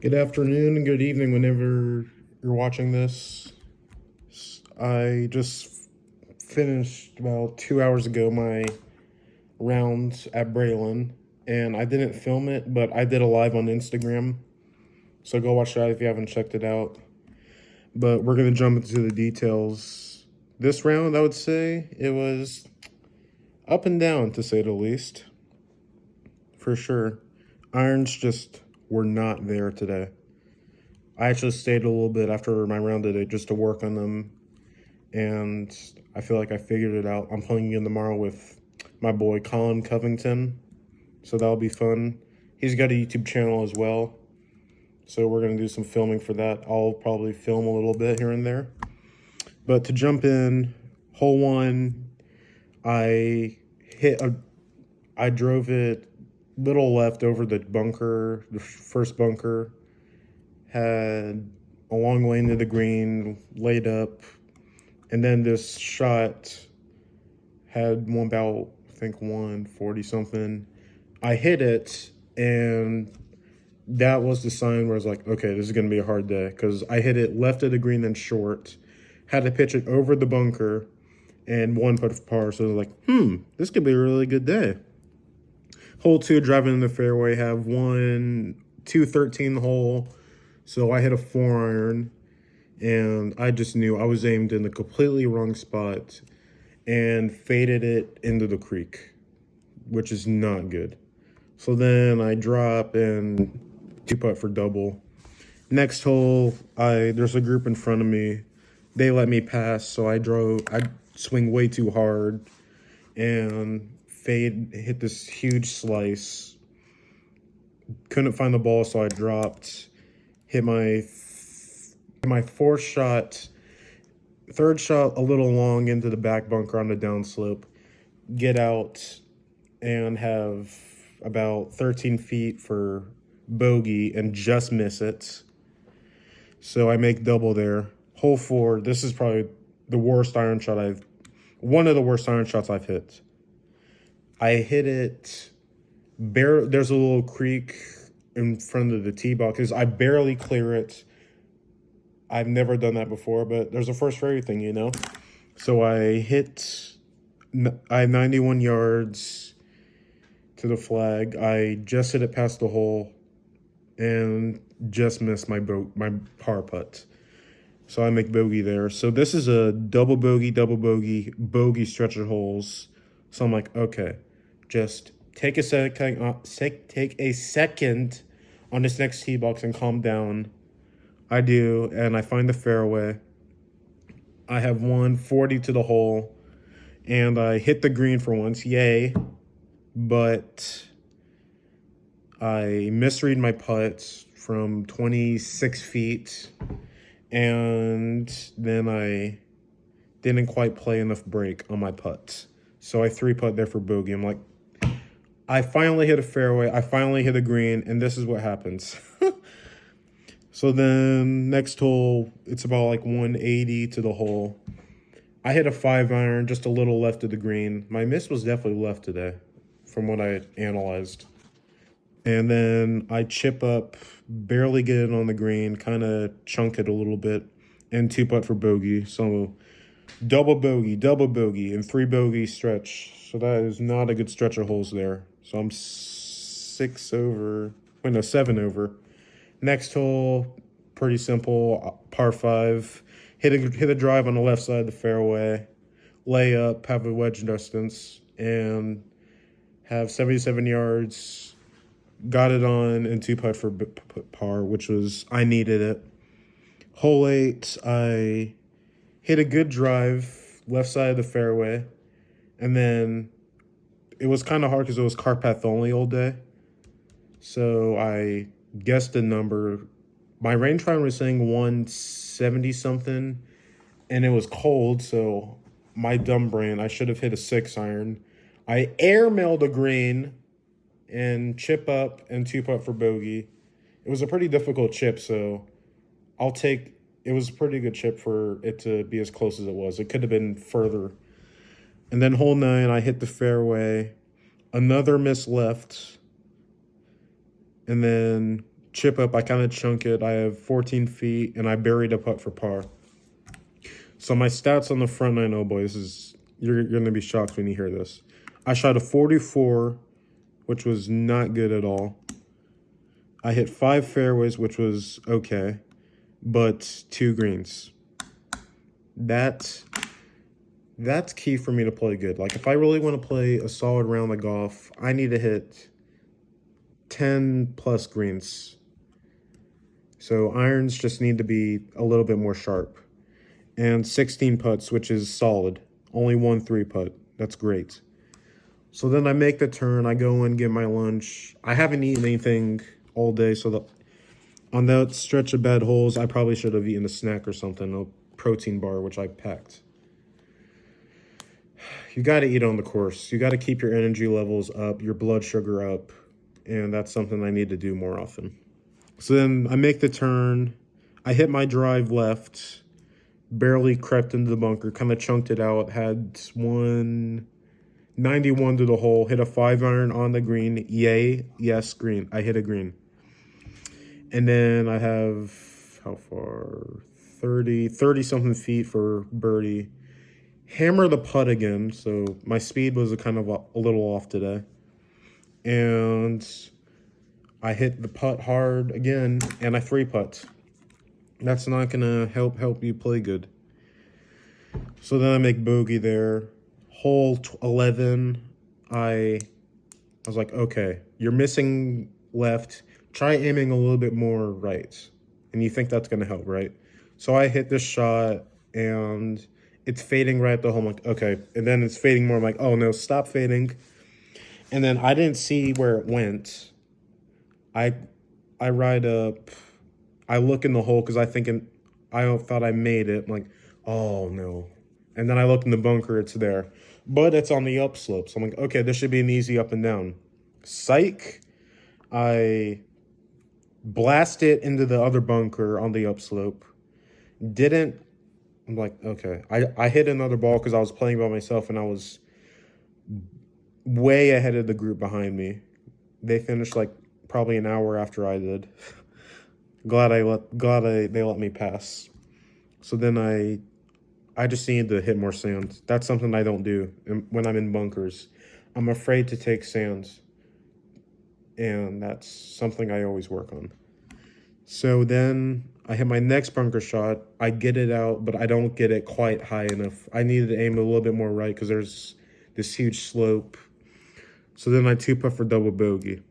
Good afternoon and good evening whenever you're watching this. I just finished about 2 hours ago my rounds at Braylon, and I didn't film it, but I did a live on Instagram. So go watch that if you haven't checked it out. But we're going to jump into the details. This round, I would say, it was up and down, to say the least. For sure. Irons just were not there today. I actually stayed a little bit after my round today just to work on them, and I feel like I figured it out. I'm playing again tomorrow with my boy Colin Covington, so that'll be fun. He's got a YouTube channel as well, so we're going to do some filming for that. I'll probably film a little bit here and there. But to jump in, hole one, I drove it little left over the bunker, the first bunker. Had a long way into the green, laid up, and then this shot had one about, I think, 140 something. I hit it, and that was the sign where I was like, okay, this is going to be a hard day, because I hit it left of the green and short, had to pitch it over the bunker, and one putt for par, so I was like, this could be a really good day. Hole two, driving in the fairway, have 213 hole. So I hit a 4-iron, and I just knew I was aimed in the completely wrong spot and faded it into the creek, which is not good. So then I drop and two putt for double. Next hole, there's a group in front of me. They let me pass, so I swing way too hard and hit this huge slice. Couldn't find the ball, so I dropped. Hit my fourth shot, third shot a little long into the back bunker on the downslope. Get out and have about 13 feet for bogey and just miss it. So I make double there. Hole four, this is probably the worst iron shot one of the worst iron shots I've hit. I hit it, there's a little creek in front of the tee box, because I barely clear it. I've never done that before, but there's a first for everything, you know? So I have 91 yards to the flag. I just hit it past the hole and just missed my par putt. So I make bogey there. So this is a double bogey, bogey stretch of holes. So I'm like, okay, just take a second on this next tee box and calm down. I do, and I find the fairway. I have 140 to the hole, and I hit the green for once, yay. But I misread my putt from 26 feet, and then I didn't quite play enough break on my putt. So I three putt there for bogey. I'm like, I finally hit a fairway, I finally hit a green, and this is what happens. So then next hole, it's about like 180 to the hole. I hit a 5-iron just a little left of the green. My miss was definitely left today from what I analyzed. And then I chip up, barely get it on the green, kind of chunk it a little bit, and two putt for bogey. So double bogey, and 3 bogey stretch. So that is not a good stretch of holes there. So I'm 7 over. Next hole, pretty simple, par 5. Hit a drive on the left side of the fairway, lay up, have a wedge distance, and have 77 yards. Got it on and two putt for par, which was, I needed it. Hole 8, I hit a good drive, left side of the fairway, and then it was kind of hard because it was car path only all day. So I guessed the number. My range finder was saying 170 something, and it was cold, so my dumb brain, I should have hit a 6-iron. I airmailed a green and chip up and two putt for bogey. It was a pretty difficult chip, so it was a pretty good chip for it to be as close as it was. It could have been further. And then hole 9, I hit the fairway, another miss left, and then chip up, I kind of chunk it. I have 14 feet, and I buried a putt for par. So my stats on the front nine, oh boy, this is, you're going to be shocked when you hear this. I shot a 44, which was not good at all. I hit 5 fairways, which was okay, but 2 greens. That's key for me to play good. Like, if I really want to play a solid round of golf, I need to hit 10 plus greens. So irons just need to be a little bit more sharp. And 16 putts, which is solid. Only 1 3-putt. That's great. So then I make the turn. I go and get my lunch. I haven't eaten anything all day, so on that stretch of bad holes, I probably should have eaten a snack or something, a protein bar, which I packed. You got to eat on the course. You got to keep your energy levels up, your blood sugar up, and that's something I need to do more often. So then I make the turn. I hit my drive left, barely crept into the bunker, kind of chunked it out, had 191 to the hole, hit a 5-iron on the green. Yay, yes, green. I hit a green. And then I have, how far? 30-something feet for birdie. Hammer the putt again, so my speed was kind of a little off today. And I hit the putt hard again, and I 3-putt. That's not going to help you play good. So then I make bogey there. Hole 11, I was like, okay, you're missing left. Try aiming a little bit more right. And you think that's going to help, right? So I hit this shot, and it's fading right at the hole. I'm like, okay. And then it's fading more. I'm like, oh, no, stop fading. And then I didn't see where it went. I ride up. I look in the hole because I thought I made it. I'm like, oh, no. And then I look in the bunker. It's there. But it's on the upslope. So I'm like, okay, this should be an easy up and down. Psych. I blast it into the other bunker on the upslope. I'm like, okay. I hit another ball because I was playing by myself, and I was way ahead of the group behind me. They finished like probably an hour after I did. Glad they let me pass. So then I just needed to hit more sand. That's something I don't do when I'm in bunkers. I'm afraid to take sands, and that's something I always work on. So then I hit my next bunker shot. I get it out, but I don't get it quite high enough. I needed to aim a little bit more right because there's this huge slope. So then I 2-putt for double bogey.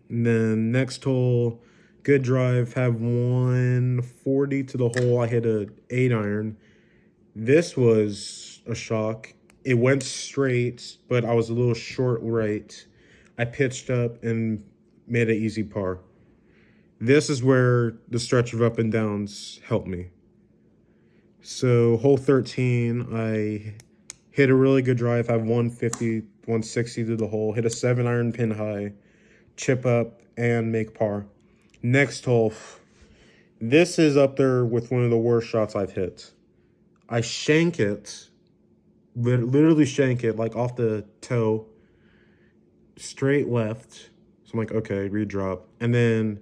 And then next hole, good drive, have 140 to the hole. I hit a 8-iron. This was a shock. It went straight, but I was a little short right. I pitched up and made an easy par. This is where the stretch of up and downs helped me. So hole 13, I hit a really good drive, have 150, 160 to the hole, hit a 7-iron pin high, chip up, and make par. Next hole, this is up there with one of the worst shots I've hit. I shank it, literally shank it, like off the toe, straight left. So I'm like, okay, redrop. And then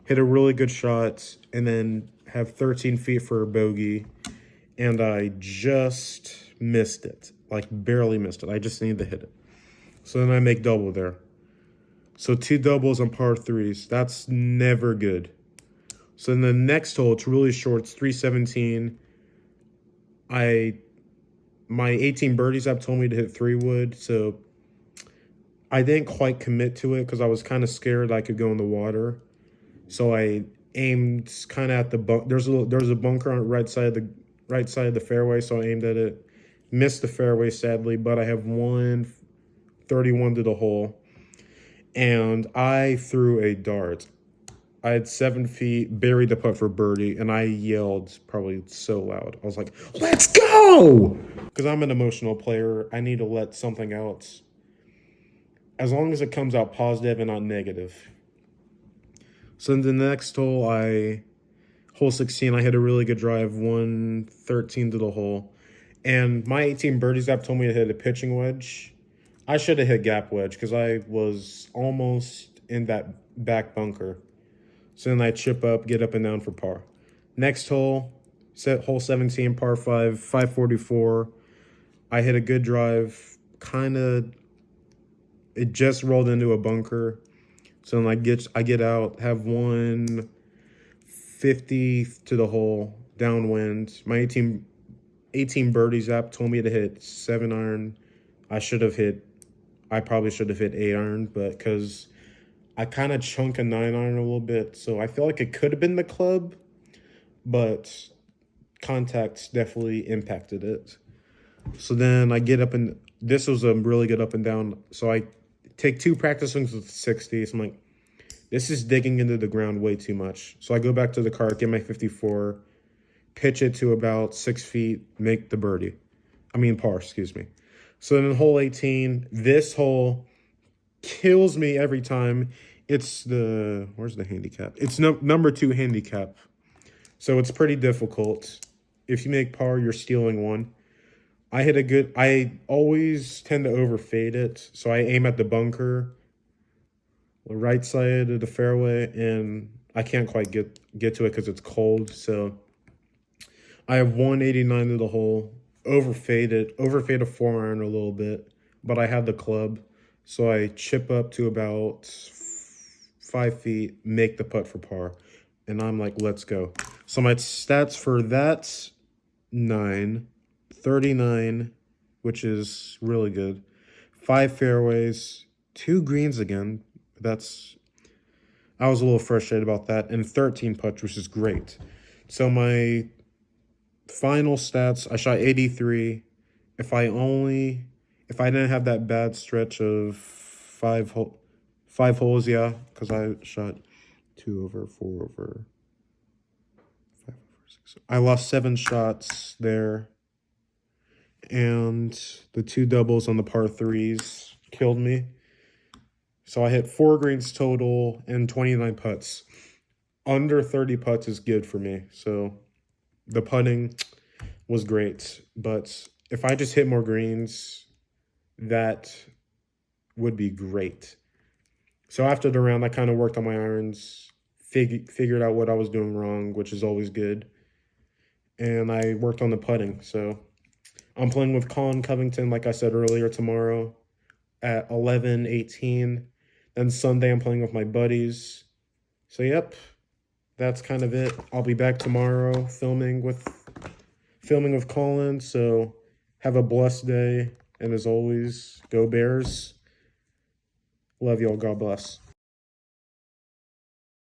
hit a really good shot, and then have 13 feet for a bogey, and I just missed it. Like, barely missed it. I just need to hit it. So then I make double there. So 2 doubles on par 3s. That's never good. So in the next hole, it's really short. It's 317. My 18 birdies app told me to hit 3-wood, so I didn't quite commit to it because I was kind of scared I could go in the water. So I aimed kind of at the there's a bunker on the right side of the fairway, so I aimed at it. Missed the fairway, sadly, but I have 131 to the hole. And I threw a dart. I had 7 feet, buried the putt for birdie, and I yelled probably so loud. I was like, let's go! Because I'm an emotional player. I need to let something out. As long as it comes out positive and not negative. So in the next hole, hole 16, I hit a really good drive, 113 to the hole. And my 18 birdies app told me to hit a pitching wedge. I should have hit gap wedge because I was almost in that back bunker. So then I chip up, get up and down for par. Next hole, hole 17, par 5, 544. I hit a good drive, it just rolled into a bunker. So then I get out, have 150 to the hole, downwind. My 18 birdies app told me to hit 7 iron. I probably should have hit 8 iron, but because I kind of chunk a 9 iron a little bit, so I feel like it could have been the club, but contacts definitely impacted it. So then I get up, and this was a really good up and down. So I take 2 practice swings with 60. So I'm like, this is digging into the ground way too much. So I go back to the cart, get my 54, pitch it to about 6 feet, make the par, excuse me. So then in hole 18, this hole kills me every time. It's where's the handicap? It's number 2 handicap. So it's pretty difficult. If you make par, you're stealing one. I always tend to overfade it. So I aim at the bunker, the right side of the fairway, and I can't quite get to it because it's cold. So I have 189 to the hole, overfade a 4 iron a little bit, but I have the club. So I chip up to about 5 feet, make the putt for par. And I'm like, let's go. So my stats for that 39, which is really good. 5 fairways, 2 greens again. I was a little frustrated about that. And 13 putts, which is great. So my final stats, I shot 83. If I didn't have that bad stretch of 5 holes, yeah, because I shot 2 over, 4 over, 5 over, 6. I lost 7 shots there. And the 2 doubles on the par 3s killed me. So I hit 4 greens total and 29 putts. Under 30 putts is good for me. So the putting was great. But if I just hit more greens, that would be great. So after the round, I kind of worked on my irons, figured out what I was doing wrong, which is always good. And I worked on the putting. So I'm playing with Colin Covington, like I said earlier, tomorrow at 11:18. Then Sunday, I'm playing with my buddies. So, yep, that's kind of it. I'll be back tomorrow filming with Colin. So, have a blessed day. And as always, go Bears. Love y'all. God bless.